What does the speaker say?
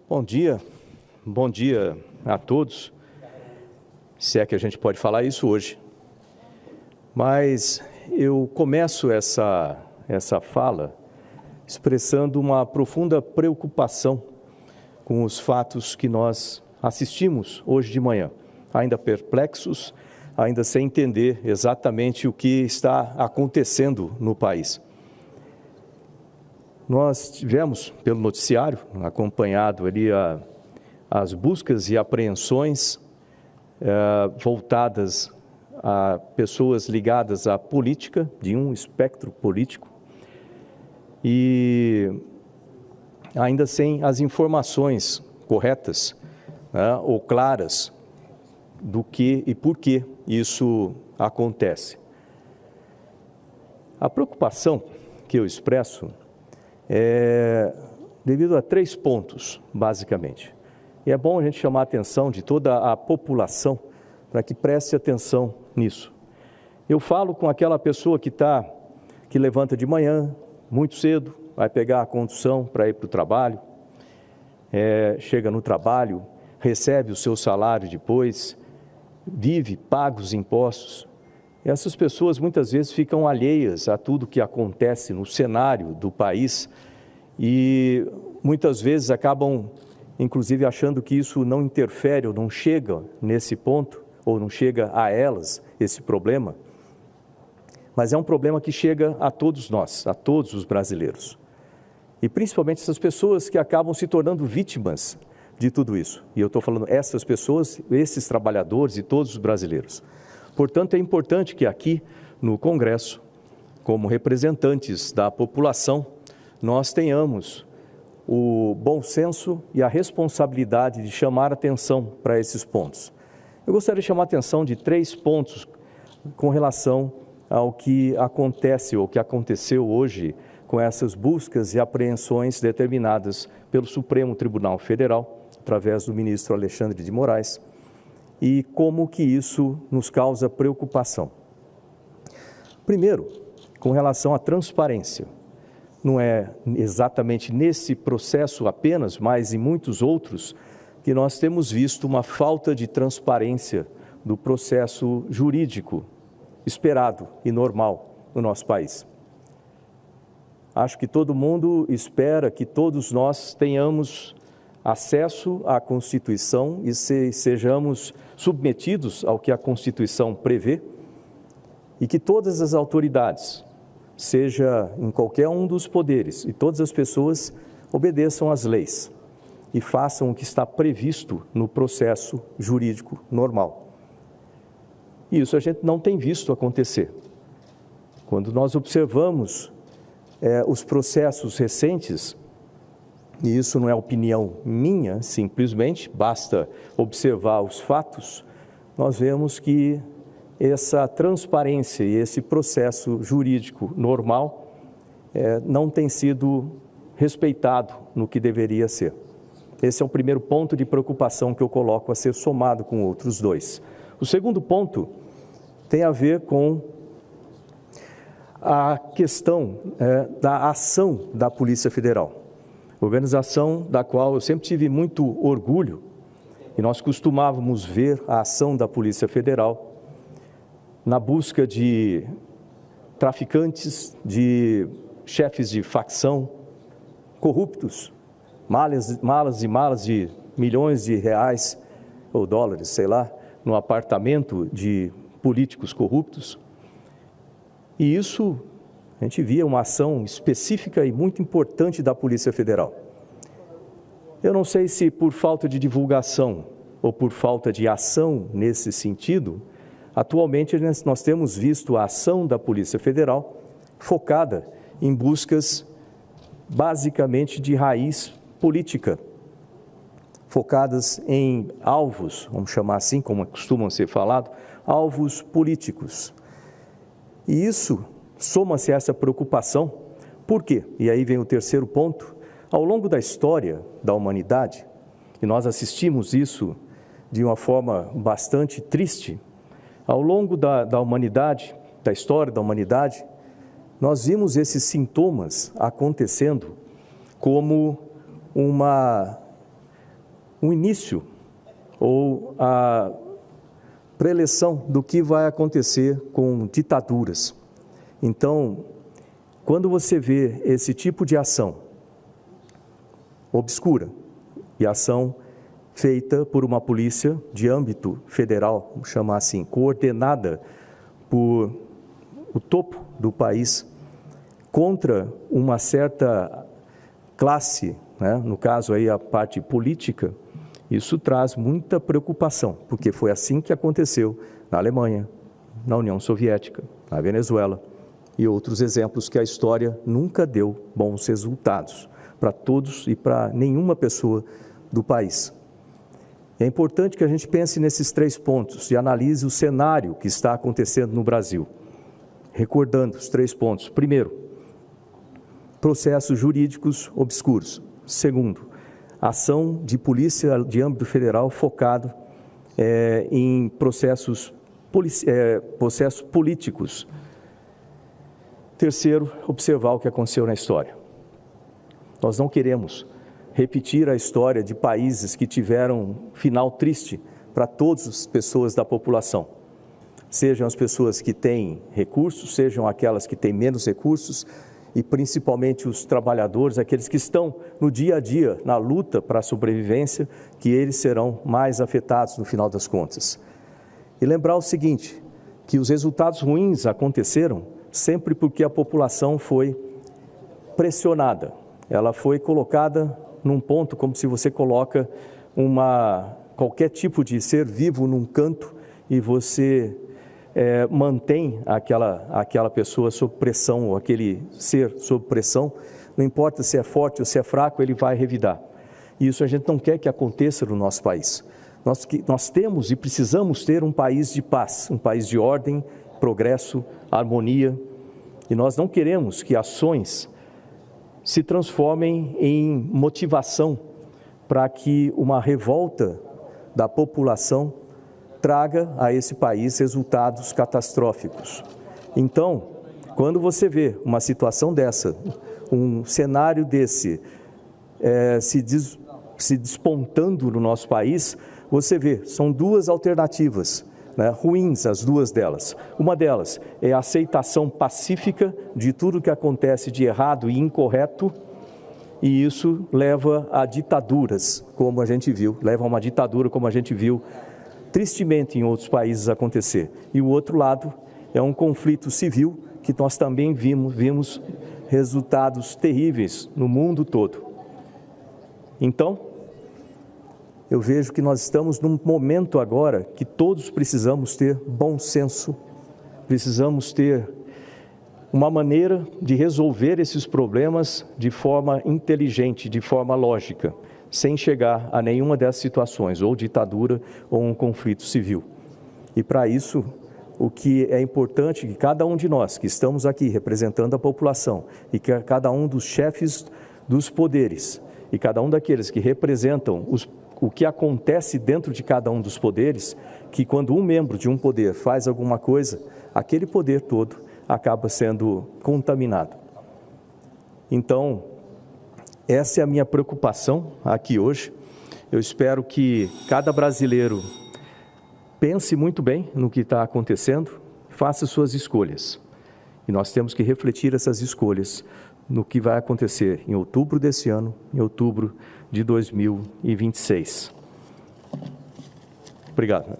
Bom dia a todos, se é que a gente pode falar isso hoje. Mas eu começo essa fala expressando uma profunda preocupação com os fatos que nós assistimos hoje de manhã, ainda perplexos, ainda sem entender exatamente o que está acontecendo no país. Nós tivemos, pelo noticiário, acompanhado ali as buscas e apreensões voltadas a pessoas ligadas à política, de um espectro político, e ainda sem as informações corretas, né, ou claras do que e por que isso acontece. A preocupação que eu expresso é devido a 3 pontos, basicamente. E é bom a gente chamar a atenção de toda a população para que preste atenção nisso. Eu falo com aquela pessoa que levanta de manhã, muito cedo, vai pegar a condução para ir para o trabalho, chega no trabalho, recebe o seu salário depois, vive, paga os impostos. E essas pessoas muitas vezes ficam alheias a tudo que acontece no cenário do país e muitas vezes acabam, inclusive, achando que isso não interfere ou não chega nesse ponto, ou não chega a elas, esse problema. Mas é um problema que chega a todos nós, a todos os brasileiros. E principalmente essas pessoas que acabam se tornando vítimas de tudo isso. E eu estou falando essas pessoas, esses trabalhadores e todos os brasileiros. Portanto, é importante que aqui no Congresso, como representantes da população, nós tenhamos o bom senso e a responsabilidade de chamar atenção para esses pontos. Eu gostaria de chamar a atenção de 3 pontos com relação ao que acontece ou que aconteceu hoje com essas buscas e apreensões determinadas pelo Supremo Tribunal Federal, através do ministro Alexandre de Moraes, e como que isso nos causa preocupação. Primeiro, com relação à transparência. Não é exatamente nesse processo apenas, mas em muitos outros, que nós temos visto uma falta de transparência do processo jurídico esperado e normal no nosso país. Acho que todo mundo espera que todos nós tenhamos acesso à Constituição e sejamos submetidos ao que a Constituição prevê e que todas as autoridades, seja em qualquer um dos poderes, e todas as pessoas obedeçam às leis e façam o que está previsto no processo jurídico normal. E isso a gente não tem visto acontecer. Quando nós observamos os processos recentes, e isso não é opinião minha, simplesmente, basta observar os fatos, nós vemos que essa transparência e esse processo jurídico normal não tem sido respeitado no que deveria ser. Esse é o primeiro ponto de preocupação que eu coloco a ser somado com outros 2. O segundo ponto tem a ver com a questão da ação da Polícia Federal. Organização da qual eu sempre tive muito orgulho, e nós costumávamos ver a ação da Polícia Federal na busca de traficantes, de chefes de facção, corruptos, malas e malas de milhões de reais ou dólares, sei lá, no apartamento de políticos corruptos. E isso, a gente via uma ação específica e muito importante da Polícia Federal. Eu não sei se por falta de divulgação ou por falta de ação nesse sentido, atualmente nós temos visto a ação da Polícia Federal focada em buscas basicamente de raiz política, focadas em alvos, vamos chamar assim, como costumam ser falado, alvos políticos. E isso soma-se a essa preocupação. Por quê? E aí vem o terceiro ponto. Ao longo da história da humanidade, e nós assistimos isso de uma forma bastante triste, ao longo da humanidade, da história da humanidade, nós vimos esses sintomas acontecendo como uma o início ou a preleção do que vai acontecer com ditaduras. Então, quando você vê esse tipo de ação obscura e ação feita por uma polícia de âmbito federal, vamos chamar assim, coordenada por o topo do país, contra uma certa classe, né? No caso aí a parte política, isso traz muita preocupação, porque foi assim que aconteceu na Alemanha, na União Soviética, na Venezuela e outros exemplos que a história nunca deu bons resultados para todos e para nenhuma pessoa do país. É importante que a gente pense nesses 3 pontos e analise o cenário que está acontecendo no Brasil. Recordando os 3 pontos. Primeiro, processos jurídicos obscuros. Segundo, ação de polícia de âmbito federal focado em processos políticos. Terceiro, observar o que aconteceu na história. Nós não queremos repetir a história de países que tiveram um final triste para todas as pessoas da população. Sejam as pessoas que têm recursos, sejam aquelas que têm menos recursos e principalmente os trabalhadores, aqueles que estão no dia a dia, na luta para a sobrevivência, que eles serão mais afetados no final das contas. E lembrar o seguinte, que os resultados ruins aconteceram sempre porque a população foi pressionada. Ela foi colocada num ponto como se você coloca qualquer tipo de ser vivo num canto e você mantém aquela pessoa sob pressão, ou aquele ser sob pressão, não importa se é forte ou se é fraco, ele vai revidar. E isso a gente não quer que aconteça no nosso país. Nós temos e precisamos ter um país de paz, um país de ordem, progresso, harmonia, e nós não queremos que ações se transformem em motivação para que uma revolta da população traga a esse país resultados catastróficos. Então, quando você vê uma situação dessa, um cenário desse se despontando no nosso país, você vê, são 2 alternativas, né, ruins as 2 delas. Uma delas é a aceitação pacífica de tudo que acontece de errado e incorreto, e isso leva a ditaduras, como a gente viu, leva a uma ditadura como a gente viu tristemente em outros países acontecer. E o outro lado é um conflito civil que nós também vimos resultados terríveis no mundo todo. Então, eu vejo que nós estamos num momento agora que todos precisamos ter bom senso, precisamos ter uma maneira de resolver esses problemas de forma inteligente, de forma lógica, sem chegar a nenhuma dessas situações, ou ditadura ou um conflito civil. E para isso, o que é importante é que cada um de nós que estamos aqui representando a população e que cada um dos chefes dos poderes e cada um daqueles que representam o que acontece dentro de cada um dos poderes, que quando um membro de um poder faz alguma coisa, aquele poder todo acaba sendo contaminado. Então, essa é a minha preocupação aqui hoje. Eu espero que cada brasileiro pense muito bem no que está acontecendo, faça suas escolhas. E nós temos que refletir essas escolhas no que vai acontecer em outubro desse ano, em outubro de 2026. Obrigado.